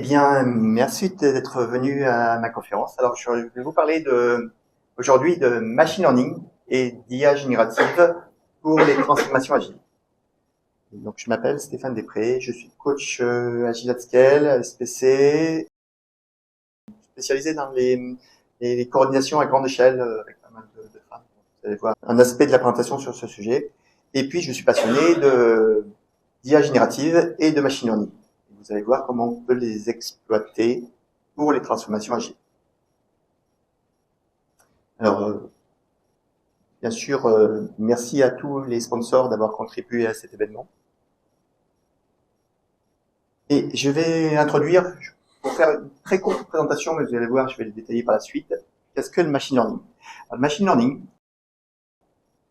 bien, merci d'être venu à ma conférence. Alors, je vais vous parler aujourd'hui de machine learning et d'IA générative pour les transformations agiles. Donc, je m'appelle Stéphane Després, je suis coach Agile at Scale, SPC, spécialisé dans les coordinations à grande échelle avec pas mal de femmes. Vous allez voir un aspect de la présentation sur ce sujet. Et puis, je suis passionné d'IA générative et de machine learning. Vous allez voir comment on peut les exploiter pour les transformations agiles. Alors, bien sûr, merci à tous les sponsors d'avoir contribué à cet événement. Et je vais introduire, pour faire une très courte présentation, mais vous allez voir, je vais le détailler par la suite. Qu'est-ce que le machine learning? Le machine learning,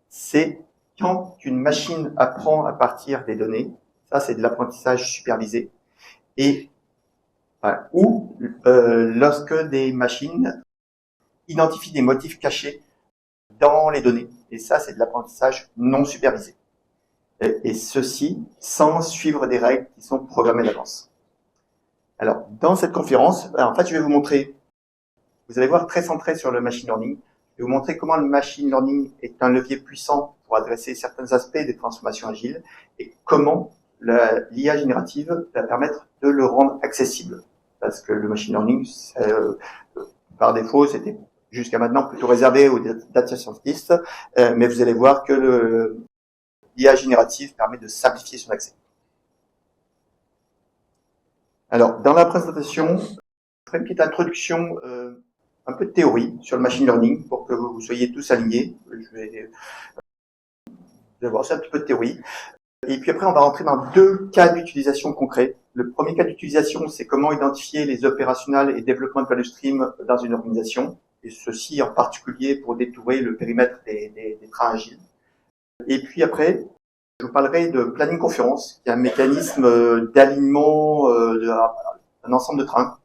c'est quand une machine apprend à partir des données, ça c'est de l'apprentissage supervisé, et ou lorsque des machines identifient des motifs cachés dans les données. Et ça, c'est de l'apprentissage non supervisé. Et ceci sans suivre des règles qui sont programmées d'avance. Alors, dans cette conférence, en fait, je vais vous montrer, vous allez voir très centré sur le machine learning, je vais vous montrer comment le machine learning est un levier puissant pour adresser certains aspects des transformations agiles et comment l'IA générative va permettre de le rendre accessible. Parce que le machine learning, par défaut, c'était jusqu'à maintenant plutôt réservé aux data scientists, mais vous allez voir que l'IA générative permet de simplifier son accès. Alors, dans la présentation, je ferai une petite introduction, un peu de théorie sur le machine learning pour que vous soyez tous alignés. Je vais voir ça un petit peu de théorie. Et puis après, on va rentrer dans deux cas d'utilisation concrets. Le premier cas d'utilisation, c'est comment identifier les opérationnels et développement de value stream dans une organisation, et ceci en particulier pour détourer le périmètre des trains agiles. Et puis après, je vous parlerai de planning conférence, qui est un mécanisme d'alignement d'un ensemble de trains,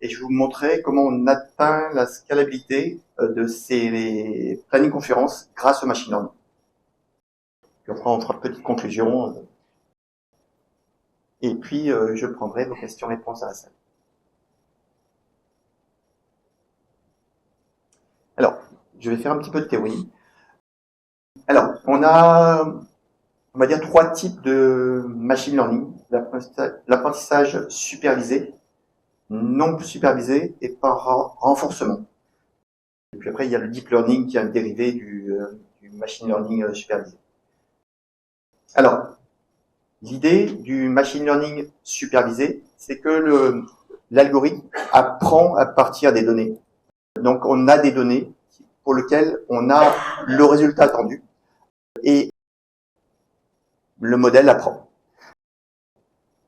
et je vais vous montrer comment on atteint la scalabilité de ces planning conférences grâce au machine learning. Puis après, on fera une petite conclusion. Et puis, je prendrai vos questions-réponses à la salle. Alors, je vais faire un petit peu de théorie. Alors, on va dire trois types de machine learning. L'apprentissage supervisé, non supervisé et par renforcement. Et puis après, il y a le deep learning qui est un dérivé du machine learning supervisé. Alors, l'idée du machine learning supervisé, c'est que l'algorithme apprend à partir des données. Donc, on a des données pour lesquelles on a le résultat attendu et le modèle apprend.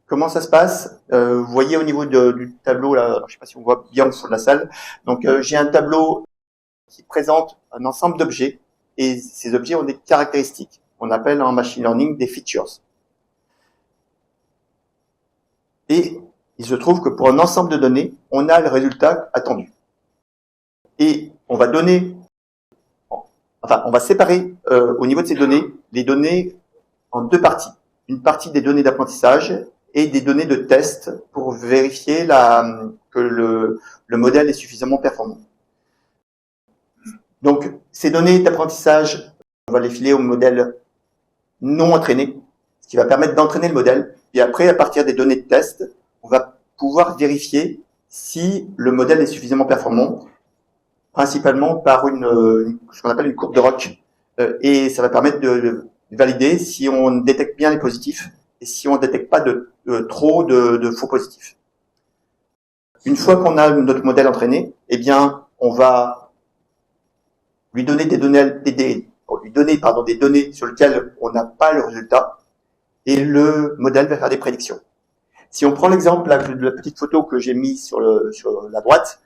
Comment ça se passe? Vous voyez au niveau du tableau, là, je ne sais pas si on voit bien sur la salle. Donc, j'ai un tableau qui présente un ensemble d'objets et ces objets ont des caractéristiques. On appelle en machine learning des features. Et il se trouve que pour un ensemble de données, on a le résultat attendu. Et on va séparer au niveau de ces données, les données en deux parties. Une partie des données d'apprentissage et des données de test pour vérifier que le modèle est suffisamment performant. Donc, ces données d'apprentissage, on va les filer au modèle non entraîné, ce qui va permettre d'entraîner le modèle. Et après, à partir des données de test, on va pouvoir vérifier si le modèle est suffisamment performant, principalement par ce qu'on appelle une courbe de ROC. Et ça va permettre de valider si on détecte bien les positifs et si on ne détecte pas trop de faux positifs. Une fois qu'on a notre modèle entraîné, eh bien, on va lui donner des données sur lesquelles on n'a pas le résultat, et le modèle va faire des prédictions. Si on prend l'exemple de la petite photo que j'ai mise sur la droite,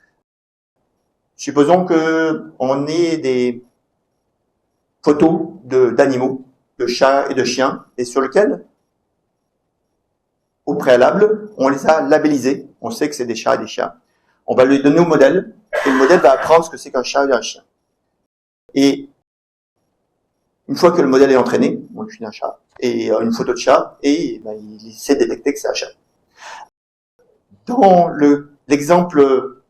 supposons qu'on ait des photos d'animaux, de chats et de chiens, et sur lesquels, au préalable, on les a labellisés. On sait que c'est des chats et des chiens. On va les donner au modèle, et le modèle va apprendre ce que c'est qu'un chat et un chien. Et une fois que le modèle est entraîné, on lui file un chat et une photo de chat, et il sait détecter que c'est un chat. Dans l'exemple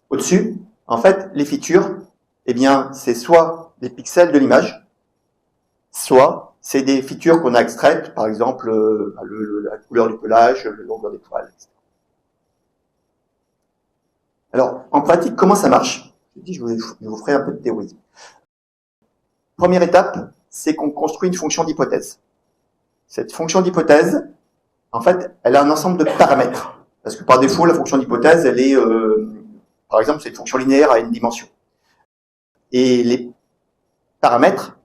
au-dessus, en fait, les features, eh bien, c'est soit des pixels de l'image, soit c'est des features qu'on a extraites, par exemple la couleur du pelage, la longueur des poils, etc. Alors, en pratique, comment ça marche? Je vous ferai un peu de théorie. Première étape, c'est qu'on construit une fonction d'hypothèse. Cette fonction d'hypothèse, en fait, elle a un ensemble de paramètres. Parce que par défaut, la fonction d'hypothèse, elle est, par exemple, c'est une fonction linéaire à une dimension. Et les paramètres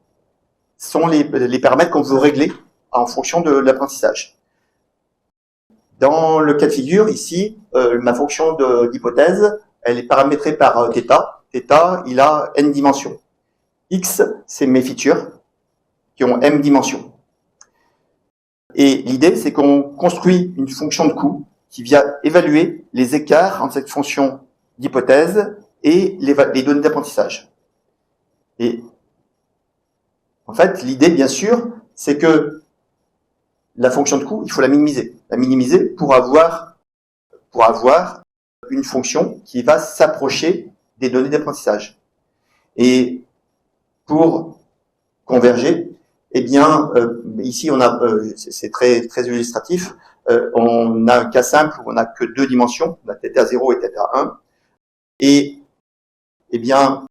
sont les paramètres qu'on veut régler en fonction de l'apprentissage. Dans le cas de figure, ici, ma fonction d'hypothèse, elle est paramétrée par θ. θ, il a n dimensions. X, c'est mes features qui ont m dimensions. Et l'idée, c'est qu'on construit une fonction de coût qui vient évaluer les écarts entre cette fonction d'hypothèse et les données d'apprentissage. Et en fait, l'idée, bien sûr, c'est que la fonction de coût, il faut la minimiser. La minimiser pour avoir une fonction qui va s'approcher des données d'apprentissage. Et pour converger, eh bien, ici, on a, c'est très, très illustratif, on a un cas simple où on n'a que deux dimensions, on a θ0 et θ1, et, eh bien,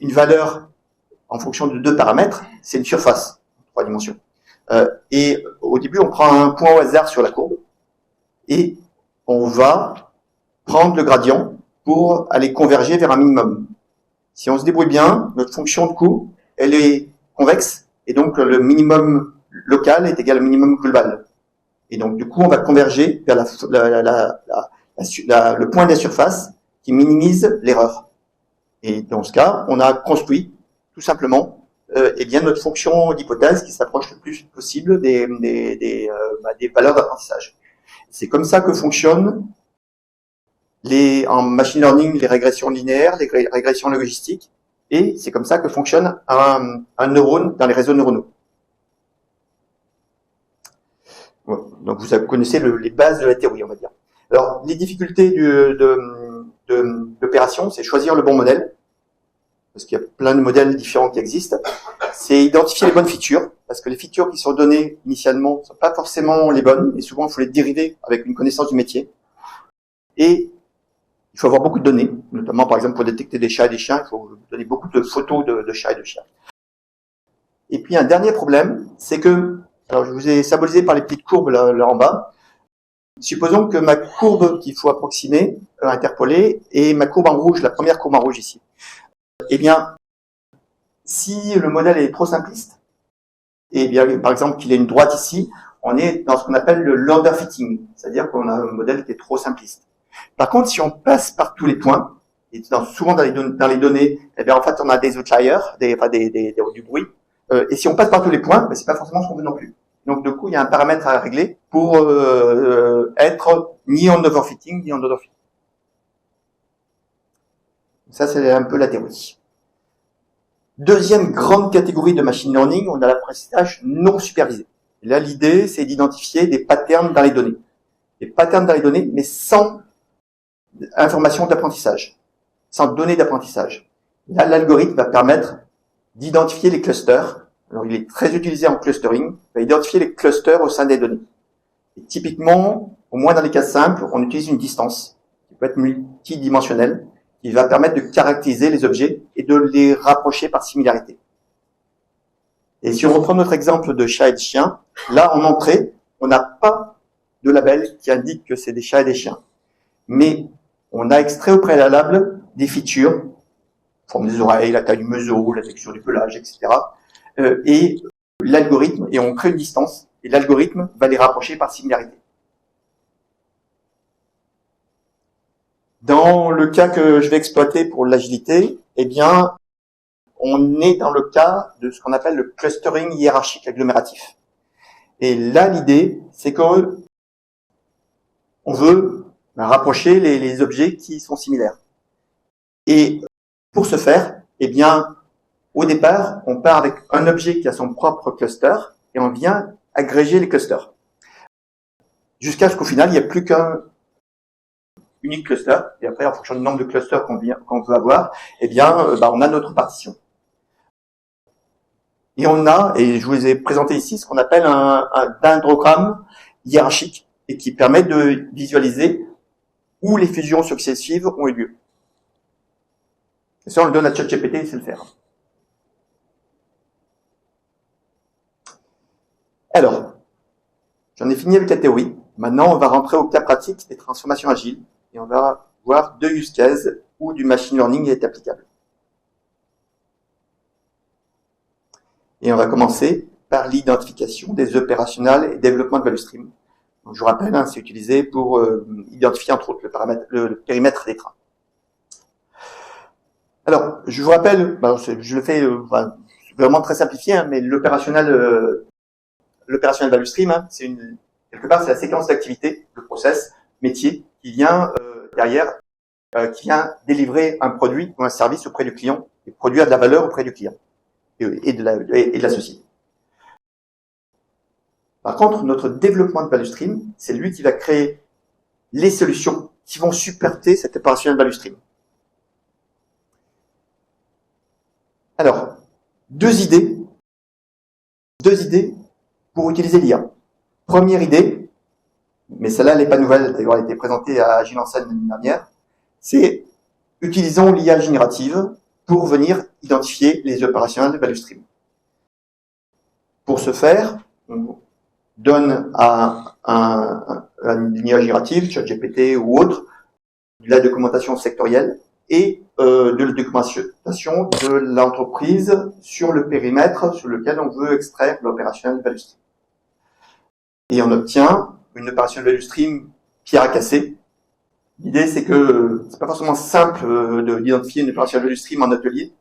une valeur en fonction de deux paramètres, c'est une surface, trois dimensions. Et au début, on prend un point au hasard sur la courbe, et on va prendre le gradient pour aller converger vers un minimum. Si on se débrouille bien, notre fonction de coût, elle est convexe, et donc le minimum local est égal au minimum global. Et donc du coup, on va converger vers le point de la surface qui minimise l'erreur. Et dans ce cas, on a construit tout simplement eh bien notre fonction d'hypothèse qui s'approche le plus possible des valeurs d'apprentissage. C'est comme ça que fonctionnent en machine learning les régressions linéaires, les régressions logistiques, et c'est comme ça que fonctionne un neurone dans les réseaux neuronaux. Voilà. Donc vous connaissez les bases de la théorie, on va dire. Alors les difficultés d'opération, c'est choisir le bon modèle, parce qu'il y a plein de modèles différents qui existent. C'est identifier les bonnes features, parce que les features qui sont données initialement ne sont pas forcément les bonnes, et souvent il faut les dériver avec une connaissance du métier. Et il faut avoir beaucoup de données, notamment par exemple pour détecter des chats et des chiens, il faut donner beaucoup de photos de chats et de chiens. Et puis un dernier problème, c'est que, alors je vous ai symbolisé par les petites courbes là en bas, supposons que ma courbe qu'il faut approximer, interpoler, est ma courbe en rouge, la première courbe en rouge ici. Eh bien, si le modèle est trop simpliste, et bien par exemple qu'il ait une droite ici, on est dans ce qu'on appelle le underfitting, c'est-à-dire qu'on a un modèle qui est trop simpliste. Par contre, si on passe par tous les points, et souvent dans les données, eh bien en fait on a des outliers, du bruit, et si on passe par tous les points, ben, c'est pas forcément ce qu'on veut non plus. Donc du coup, il y a un paramètre à régler pour être ni en overfitting ni en underfitting. Ça, c'est un peu la théorie. Deuxième grande catégorie de machine learning, on a l'apprentissage non supervisé. Et là, l'idée, c'est d'identifier des patterns dans les données. Des patterns dans les données, mais sans information d'apprentissage, sans données d'apprentissage. Là, l'algorithme va permettre d'identifier les clusters. Alors, il est très utilisé en clustering. Il va identifier les clusters au sein des données. Et typiquement, au moins dans les cas simples, on utilise une distance qui peut être multidimensionnelle, qui va permettre de caractériser les objets et de les rapprocher par similarité. Et si on reprend notre exemple de chat et de chien, là, en entrée, on n'a pas de label qui indique que c'est des chats et des chiens. Mais on a extrait au préalable des features, la forme des oreilles, la taille du museau, la texture du pelage, etc. Et l'algorithme, et on crée une distance, et l'algorithme va les rapprocher par similarité. Dans le cas que je vais exploiter pour l'agilité, eh bien, on est dans le cas de ce qu'on appelle le clustering hiérarchique agglomératif. Et là, l'idée, c'est qu'on veut rapprocher les objets qui sont similaires. Et pour ce faire, eh bien, au départ, on part avec un objet qui a son propre cluster et on vient agréger les clusters. Jusqu'à ce qu'au final, il n'y ait plus qu'un unique cluster, et après, en fonction du nombre de clusters qu'on veut avoir, eh bien, on a notre partition. Et on a, et je vous ai présenté ici, ce qu'on appelle un dendrogramme hiérarchique, et qui permet de visualiser où les fusions successives ont eu lieu. Et ça, on le donne à ChatGPT, il sait le faire. Alors, j'en ai fini avec la théorie. Maintenant, on va rentrer au cas pratique des transformations agiles, et on va voir 2 use cases où du machine learning est applicable. Et on va commencer par l'identification des opérationnels et développement de value stream. Donc, je vous rappelle, c'est utilisé pour identifier entre autres le périmètre des trains. Alors, je vous rappelle, je le fais vraiment très simplifié, mais l'opérationnel value stream, quelque part c'est la séquence d'activité, le process métier qui vient derrière, qui vient délivrer un produit ou un service auprès du client et produire de la valeur auprès du client et de la société. Par contre, notre développement de value stream, c'est lui qui va créer les solutions qui vont supporter cet opérationnel value stream. Alors, deux idées pour utiliser l'IA. Première idée, mais celle-là, elle n'est pas nouvelle, d'ailleurs, elle a été présentée à Agile en scène l'année dernière, c'est utilisons l'IA générative pour venir identifier les opérationnels de value stream. Pour ce faire, on donne à une IA générative, ChatGPT ou autre, de la documentation sectorielle et de la documentation de l'entreprise sur le périmètre sur lequel on veut extraire l'opérationnel value stream. Et on obtient une opérationnel value stream pierre à casser. L'idée, c'est que c'est pas forcément simple d'identifier une opérationnel value stream en atelier.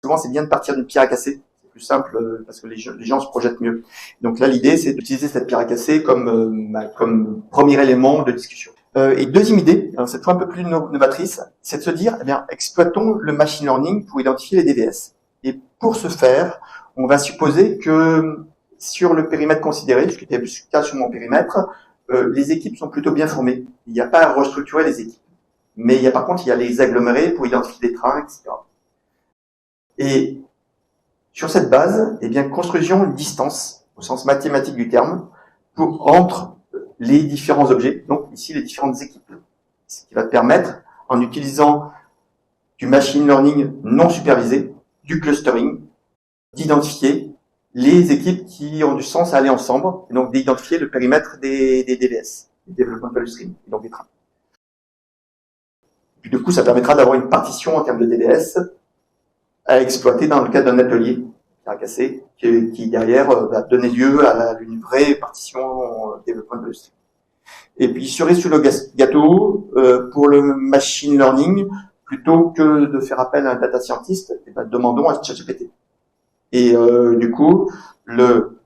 Souvent, c'est bien de partir d'une pierre à casser. C'est plus simple parce que les gens se projettent mieux. Donc là, l'idée, c'est d'utiliser cette pierre à casser comme premier élément de discussion. Et deuxième idée, cette fois un peu plus novatrice, c'est de se dire, exploitons le machine learning pour identifier les DVS. Et pour ce faire, on va supposer que sur le périmètre considéré, ce qui était le cas sur mon périmètre, les équipes sont plutôt bien formées. Il n'y a pas à restructurer les équipes. Mais par contre, il y a les agglomérés pour identifier des trains, etc. Et sur cette base, construisions une distance, au sens mathématique du terme, entre les différents objets, donc ici les différentes équipes. Ce qui va permettre, en utilisant du machine learning non supervisé, du clustering, d'identifier les équipes qui ont du sens à aller ensemble, et donc d'identifier le périmètre des DVS, des développement value stream, et donc des trains. Et puis du coup, ça permettra d'avoir une partition en termes de DVS à exploiter dans le cadre d'un atelier à casser, qui derrière va donner lieu à une vraie partition développement value stream. Et puis cerise sur le gâteau, pour le machine learning, plutôt que de faire appel à un data scientist, demandons à ChatGPT. Et du coup, le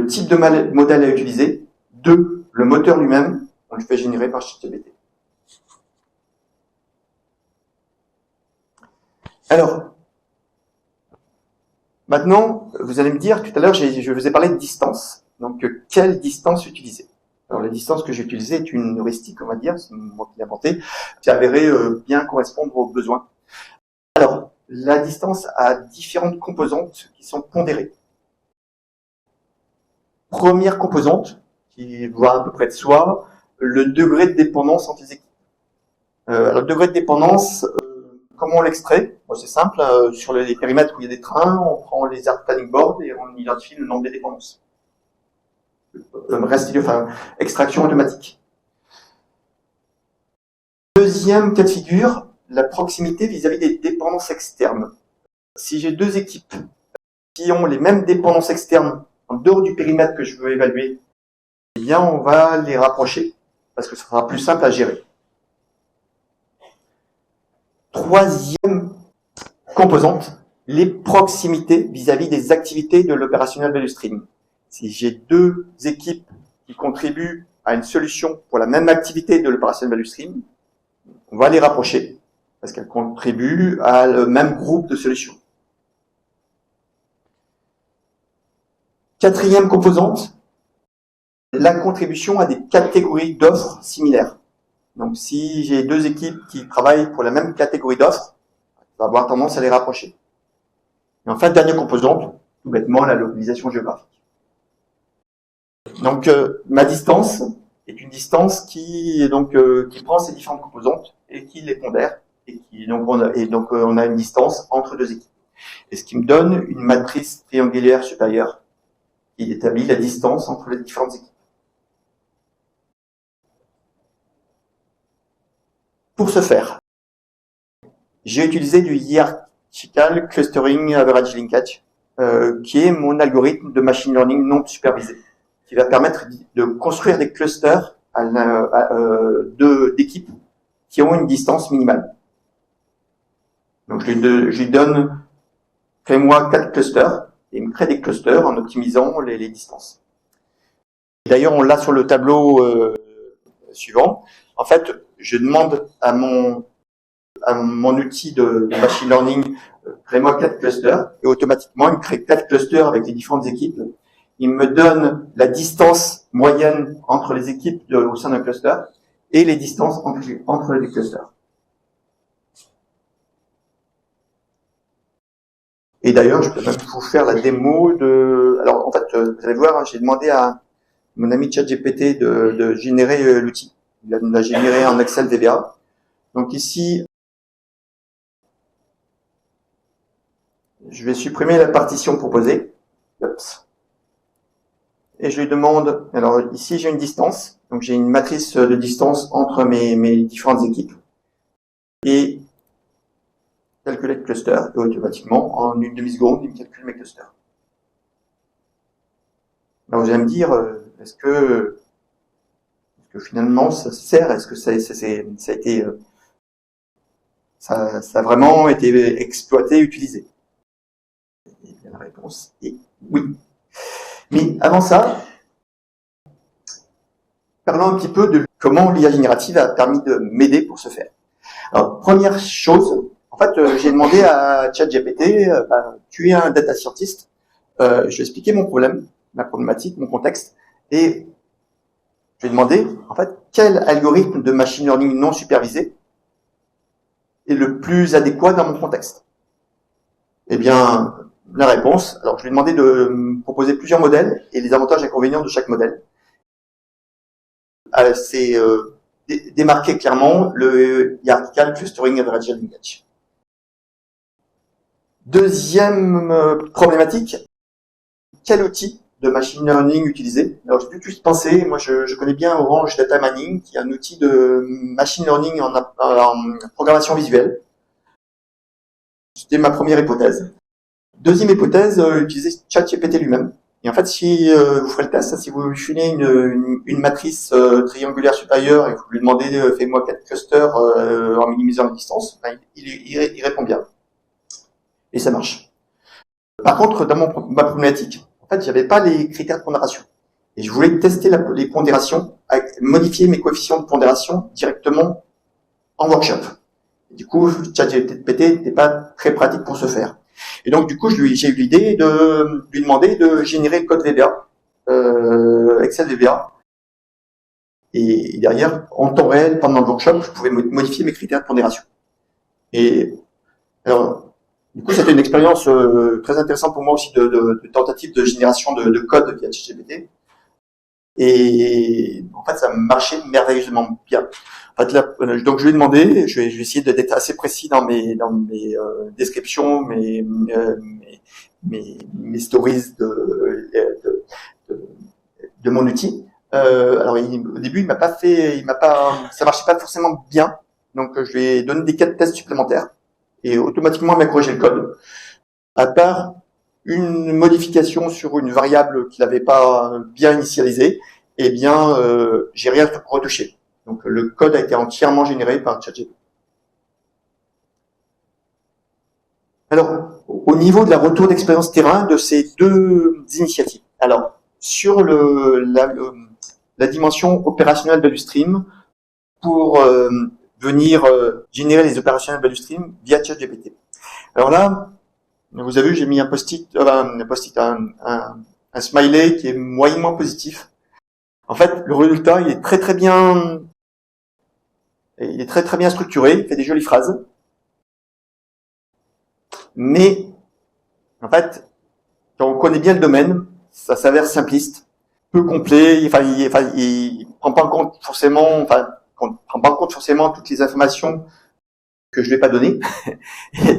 type de modèle à utiliser, 2, le moteur lui-même, on le fait générer par ChatGPT. Alors, maintenant, vous allez me dire, tout à l'heure, je vous ai parlé de distance. Donc, quelle distance utiliser? Alors, la distance que j'ai utilisée est une heuristique, on va dire, c'est moi qui l'ai inventée, qui avéré bien correspondre aux besoins. Alors, la distance a différentes composantes qui sont pondérées. Première composante, qui voit à peu près de soi, le degré de dépendance entre les équipes. Alors, le degré de dépendance, comment on l'extrait? C'est simple, sur les périmètres où il y a des trains, on prend les air planning boards et on identifie le nombre des dépendances. Extraction automatique. Deuxième cas de figure, la proximité vis-à-vis des dépendances externes. Si j'ai deux équipes qui ont les mêmes dépendances externes en dehors du périmètre que je veux évaluer, eh bien on va les rapprocher parce que ce sera plus simple à gérer. Troisième composante, les proximités vis-à-vis des activités de l'opérationnel value stream. Si j'ai deux équipes qui contribuent à une solution pour la même activité de l'opérationnel value stream, on va les rapprocher parce qu'elles contribuent à le même groupe de solutions. Quatrième composante, la contribution à des catégories d'offres similaires. Donc, si j'ai deux équipes qui travaillent pour la même catégorie d'offres, on va avoir tendance à les rapprocher. Et enfin, dernière composante, tout bêtement, la localisation géographique. Donc, ma distance est une distance qui prend ces différentes composantes et qui les pondère. Donc, on a une distance entre deux équipes. Et ce qui me donne une matrice triangulaire supérieure qui établit la distance entre les différentes équipes. Pour ce faire, j'ai utilisé du Hierarchical Clustering Average Linkage, qui est mon algorithme de machine learning non supervisé, qui va permettre de construire des clusters d'équipes qui ont une distance minimale. Donc je lui donne, crée-moi 4 clusters, et il me crée des clusters en optimisant les distances. D'ailleurs, on l'a sur le tableau suivant. En fait, je demande à mon outil de machine learning, crée-moi 4 clusters, et automatiquement, il me crée 4 clusters avec les différentes équipes. Il me donne la distance moyenne entre les équipes au sein d'un cluster, et les distances entre les clusters. Et d'ailleurs, je peux même vous faire la démo de... Alors, en fait, vous allez voir, hein, j'ai demandé à mon ami ChatGPT de générer l'outil. Il l'a généré en Excel VBA. Donc ici, je vais supprimer la partition proposée. Oups. Et je lui demande... Alors ici, j'ai une distance. Donc j'ai une matrice de distance entre mes différentes équipes. Et calculer le cluster, et automatiquement, en une demi-seconde, il me calcule mes clusters. Alors vous allez me dire, est-ce que finalement ça sert, est-ce que ça a vraiment été exploité, utilisé? Et bien, la réponse est oui. Mais avant ça, parlons un petit peu de comment l'IA générative a permis de m'aider pour ce faire. Alors, première chose, en fait, j'ai demandé à ChatGPT, tu es un data scientist, je vais expliquer mon problème, ma problématique, mon contexte, et je lui ai demandé, en fait, quel algorithme de machine learning non supervisé est le plus adéquat dans mon contexte. Eh bien, la réponse, alors je lui ai demandé de me proposer plusieurs modèles et les avantages et inconvénients de chaque modèle. C'est démarqué clairement le Hierarchical Clustering Average Linkage. Deuxième problématique, quel outil de machine learning utiliser? Alors, je peux juste penser, moi je connais bien Orange Data Mining, qui est un outil de machine learning en programmation visuelle. C'était ma première hypothèse. Deuxième hypothèse, utiliser ChatGPT lui-même. Et en fait, si vous ferez le test, si vous lui filez une matrice triangulaire supérieure et que vous lui demandez fais-moi 4 clusters en minimisant la distance, ben, il répond bien. Et ça marche. Par contre, dans ma problématique, en fait, j'avais pas les critères de pondération. Et je voulais tester les pondérations, modifier mes coefficients de pondération directement en workshop. Et du coup, ChatGPT n'était pas très pratique pour ce faire. Et donc, du coup, j'ai eu l'idée de lui demander de générer le code VBA, Excel VBA. Et derrière, en temps réel, pendant le workshop, je pouvais modifier mes critères de pondération. Et alors, du coup, c'était une expérience très intéressante pour moi aussi de tentative de génération de code via ChatGPT. Et en fait, ça marchait merveilleusement bien. En fait, là, donc je lui ai demandé, je vais essayer d'être assez précis dans mes descriptions, mes stories de mon outil. Alors au début, ça marchait pas forcément bien. Donc je lui ai donné des cas de tests supplémentaires et automatiquement il m'a corrigé le code. À part une modification sur une variable qu'il n'avait pas bien initialisée, eh bien, j'ai rien retouché. Donc, le code a été entièrement généré par ChatGPT. Alors, au niveau de la retour d'expérience terrain de ces deux initiatives. Alors, sur la dimension opérationnelle value stream, pour venir générer les opérationnels value stream via ChatGPT. Alors là, vous avez vu, j'ai mis un post-it, un smiley qui est moyennement positif. En fait, le résultat, il est très bien structuré, il fait des jolies phrases. Mais, en fait, quand on connaît bien le domaine, ça s'avère simpliste, peu complet, il prend pas en compte forcément, on prend pas en compte forcément toutes les informations que je vais pas donner.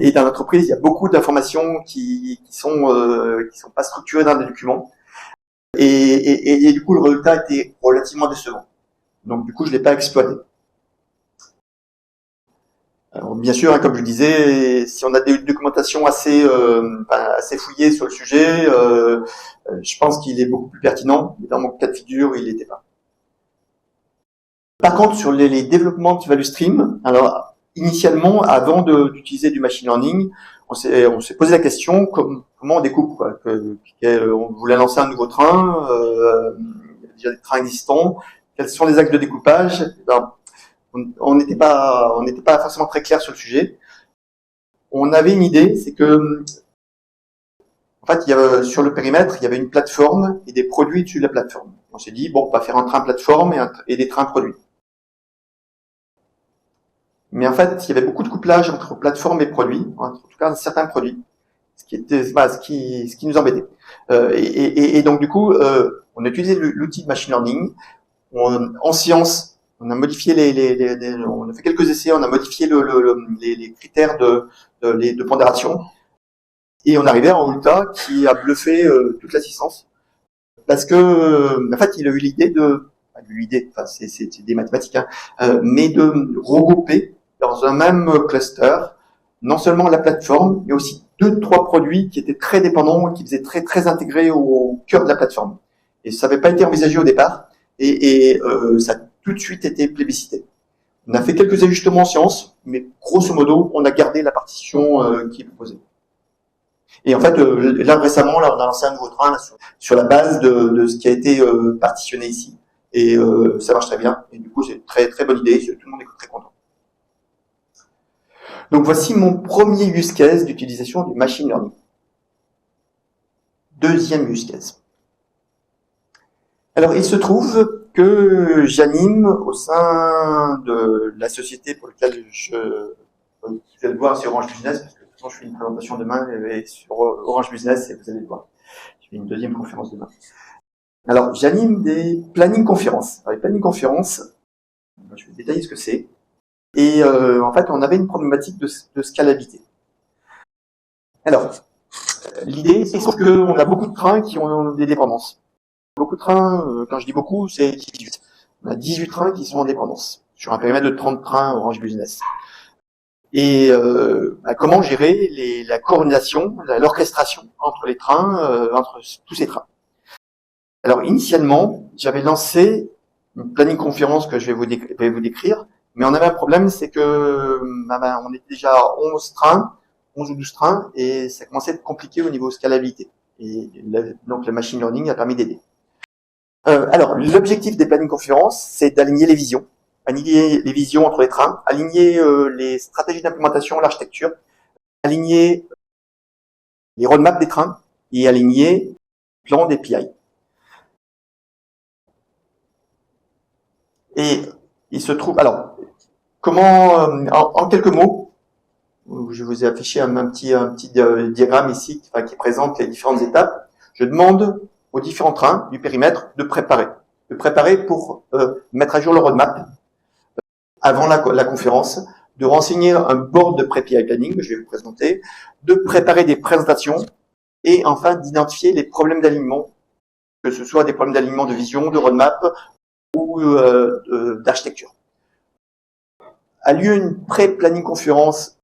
Et dans l'entreprise, il y a beaucoup d'informations qui sont pas structurées dans des documents. Et du coup, le résultat était relativement décevant. Donc, du coup, je l'ai pas exploité. Alors, bien sûr, hein, comme je disais, si on a des documentations assez fouillées sur le sujet, je pense qu'il est beaucoup plus pertinent. Mais dans mon cas de figure, il l'était pas. Par contre, sur les développements de value stream, alors initialement, avant d'utiliser du machine learning, on s'est posé la question comment on découpe, quoi. On voulait lancer un nouveau train, il y avait déjà des trains existants. Quels sont les axes de découpage? Alors, on n'était pas forcément très clair sur le sujet. On avait une idée, c'est que en fait, sur le périmètre, il y avait une plateforme et des produits dessus de la plateforme. On s'est dit bon, on va faire un train plateforme et des trains produits. Mais en fait, il y avait beaucoup de couplage entre plateforme et produits, en tout cas certains produits, ce qui nous embêtait. Et donc du coup, on a utilisé l'outil de machine learning. En science, on a modifié on a fait quelques essais, on a modifié les critères de pondération, et on arrivait à un résultat qui a bluffé toute l'assistance, parce que en fait, il a eu l'idée c'est des mathématiques, hein, mais de regrouper dans un même cluster non seulement la plateforme, mais aussi 2-3 produits qui étaient très dépendants et qui faisaient très intégrés au cœur de la plateforme. Et ça n'avait pas été envisagé au départ, et ça a tout de suite été plébiscité. On a fait quelques ajustements en sciences, mais grosso modo, on a gardé la partition qui est proposée. Et en fait, là récemment, on a lancé un nouveau train là, sur la base de ce qui a été partitionné ici. Et ça marche très bien. Et du coup, c'est une très bonne idée. Tout le monde est très content. Donc voici mon premier use case d'utilisation du machine learning. Deuxième use case. Alors, il se trouve que j'anime au sein de la société pour laquelle vous allez le voir sur Orange Business, parce que de toute façon, je fais une présentation demain sur Orange Business et vous allez le voir. Je fais une deuxième conférence demain. Alors, j'anime des planning conférences. Alors, les planning conférences, je vais détailler ce que c'est. Et en fait, on avait une problématique de scalabilité. Alors, l'idée, c'est qu'on a beaucoup de trains qui ont des dépendances. Beaucoup de trains, quand je dis beaucoup, c'est 18. On a 18 trains qui sont en dépendance, sur un périmètre de 30 trains Orange Business. Et comment gérer la coordination, l'orchestration entre les trains, entre tous ces trains. Alors, initialement, j'avais lancé une planning conférence que je vais vous décrire, mais on avait un problème, c'est que on était déjà à 11 ou 12 trains, et ça commençait à être compliqué au niveau scalabilité. Et donc, le machine learning a permis d'aider. Alors, l'objectif des planning conférences, c'est d'aligner les visions. Aligner les visions entre les trains, aligner les stratégies d'implémentation, l'architecture, aligner les roadmaps des trains et aligner le plan des PI. Et il se trouve, alors, comment, en quelques mots, je vous ai affiché un petit diagramme ici qui présente les différentes étapes. Je demande aux différents trains du périmètre de préparer pour mettre à jour le roadmap avant la conférence, de renseigner un board de pré-PI planning que je vais vous présenter, de préparer des présentations et enfin d'identifier les problèmes d'alignement, que ce soit des problèmes d'alignement de vision, de roadmap ou d'architecture. A lieu une pré-planning conférence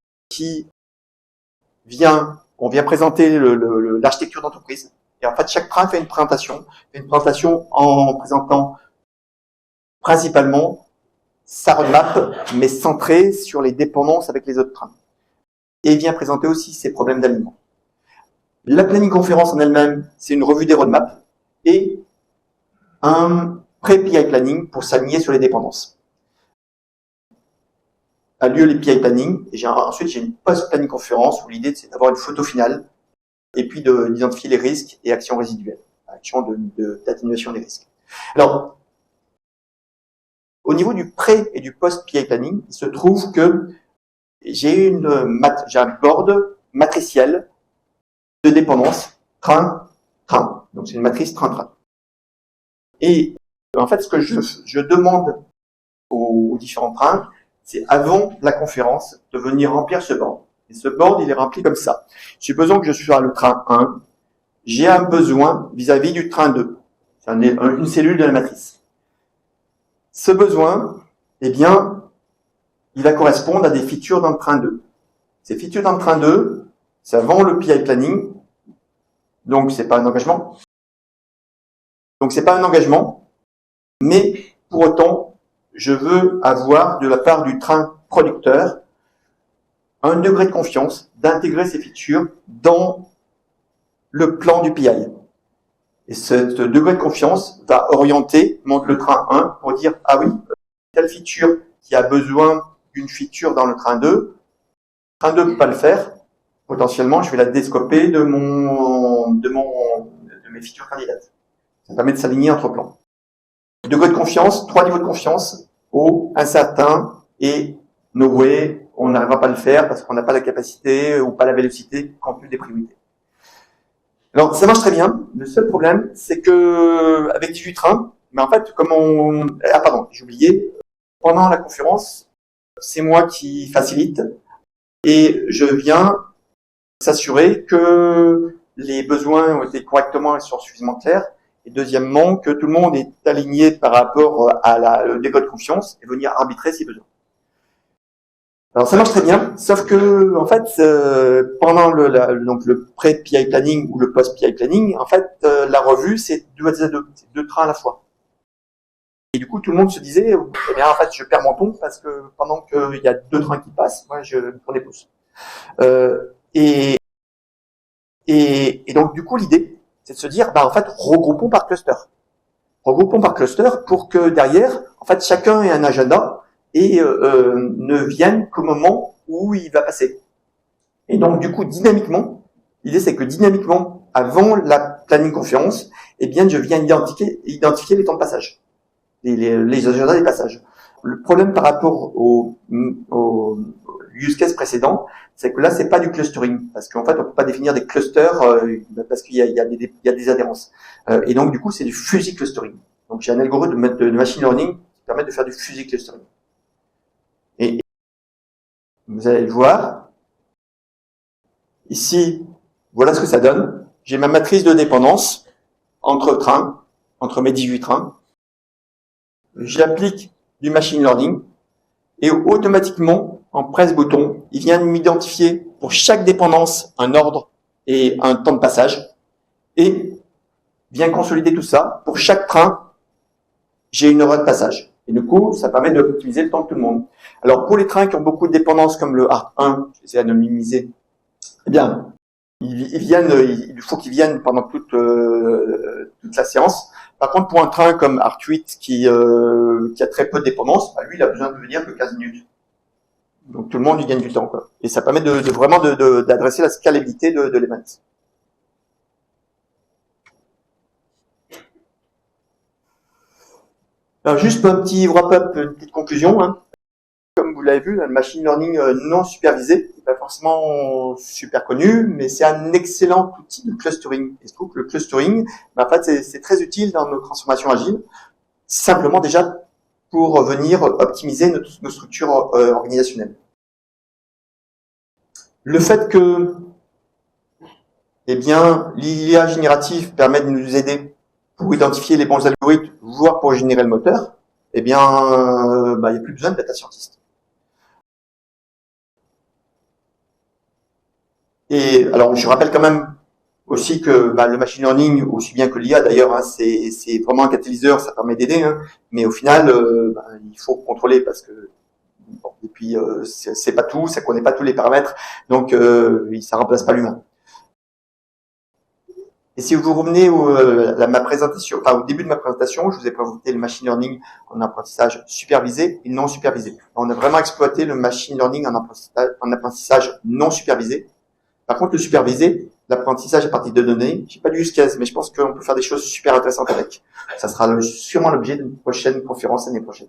on vient présenter l'architecture d'entreprise. Et en fait, chaque train fait une présentation en présentant principalement sa roadmap, mais centrée sur les dépendances avec les autres trains. Et vient présenter aussi ses problèmes d'alignement. La planning conférence en elle-même, c'est une revue des roadmaps et un pré-PI planning pour s'aligner sur les dépendances. A lieu les PI planning, et ensuite j'ai une post-planning conférence où l'idée c'est d'avoir une photo finale et puis d'identifier les risques et actions résiduelles, actions d'atténuation des risques. Alors, au niveau du pré et du post-PI planning, il se trouve que j'ai un board matriciel de dépendance train. Donc c'est une matrice train. Et en fait, ce que je demande aux différents trains, c'est avant la conférence de venir remplir ce board. Et ce board, il est rempli comme ça. J'ai besoin que je sois le train 1. J'ai un besoin vis-à-vis du train 2. C'est une cellule de la matrice. Ce besoin, eh bien, il va correspondre à des features dans le train 2. Ces features dans le train 2, c'est avant le PI planning. Donc, c'est pas un engagement. Mais pour autant, je veux avoir de la part du train producteur un degré de confiance d'intégrer ces features dans le plan du PI. Et ce degré de confiance va orienter le train 1 pour dire, ah oui, telle feature qui a besoin d'une feature dans le train 2, le train 2 ne peut pas le faire, potentiellement je vais la déscoper de mes features candidates. Ça permet de s'aligner entre plans. Degré de confiance, 3 niveaux de confiance, haut, incertain et no way, on n'arrivera pas à le faire parce qu'on n'a pas la capacité ou pas la vélocité compte tenu des priorités. Alors, ça marche très bien. Le seul problème, c'est que avec 18 trains, mais en fait, j'ai oublié. Pendant la conférence, c'est moi qui facilite et je viens s'assurer que les besoins ont été correctement et sont suffisamment clairs. Et deuxièmement, que tout le monde est aligné par rapport à le degré de confiance et venir arbitrer si besoin. Alors ça marche très bien, sauf que en fait pendant le pré-PI planning ou le post-PI planning, en fait la revue c'est 2 à 2, c'est 2 trains à la fois. Et du coup tout le monde se disait, eh bien en fait je perds mon ton parce que pendant qu'il y a 2 trains qui passent, moi je prends des pouces. Et donc du coup l'idée c'est de se dire, en fait regroupons par cluster. Regroupons par cluster pour que derrière, en fait chacun ait un agenda et ne vienne qu'au moment où il va passer. Et donc, du coup, dynamiquement, l'idée c'est que dynamiquement, avant la planning conférence, eh bien, je viens identifier les temps de passage, les agendas des passages. Le problème par rapport au use case précédent, c'est que là, c'est pas du clustering, parce qu'en fait, on peut pas définir des clusters parce qu'il y a des adhérences. Et donc, du coup, c'est du fuzzy clustering. Donc, j'ai un algorithme de machine learning qui permet de faire du fuzzy clustering. Et vous allez le voir. Ici, voilà ce que ça donne. J'ai ma matrice de dépendance entre mes 18 trains. J'applique du machine learning et automatiquement, en presse-bouton, il vient m'identifier pour chaque dépendance un ordre et un temps de passage et vient consolider tout ça. Pour chaque train, j'ai une heure de passage. Et du coup, ça permet d'optimiser le temps de tout le monde. Alors, pour les trains qui ont beaucoup de dépendances, comme le ART1, j'essaie d'anonymiser, eh bien, il faut qu'ils viennent pendant toute la séance. Par contre, pour un train comme ART8 qui a très peu de dépendances, lui, il a besoin de venir que 15 minutes. Donc, tout le monde, il gagne du temps, quoi. Et ça permet vraiment d'adresser la scalabilité de l'event. Alors, juste un petit wrap-up, une petite conclusion. Hein. Comme vous l'avez vu, le machine learning non supervisé, c'est pas forcément super connu, mais c'est un excellent outil de clustering. Et je trouve que le clustering, en fait, c'est très utile dans nos transformations agiles, simplement déjà pour venir optimiser nos structures organisationnelles. Le fait que, eh bien, l'IA générative permet de nous aider pour identifier les bons algorithmes, voire pour générer le moteur, eh bien, il n'y a plus besoin de data scientist. Et alors, je rappelle quand même aussi que le machine learning, aussi bien que l'IA d'ailleurs, hein, c'est vraiment un catalyseur, ça permet d'aider, hein, mais au final, il faut contrôler parce que et puis c'est pas tout, ça connaît pas tous les paramètres, donc ça remplace pas l'humain. Et si vous revenez ma présentation, au début de ma présentation, je vous ai présenté le machine learning en apprentissage supervisé et non supervisé. On a vraiment exploité le machine learning en apprentissage non supervisé. Par contre, le supervisé, l'apprentissage à partir de données, j'ai pas du use case, mais je pense qu'on peut faire des choses super intéressantes avec. Ça sera sûrement l'objet d'une prochaine conférence l'année prochaine.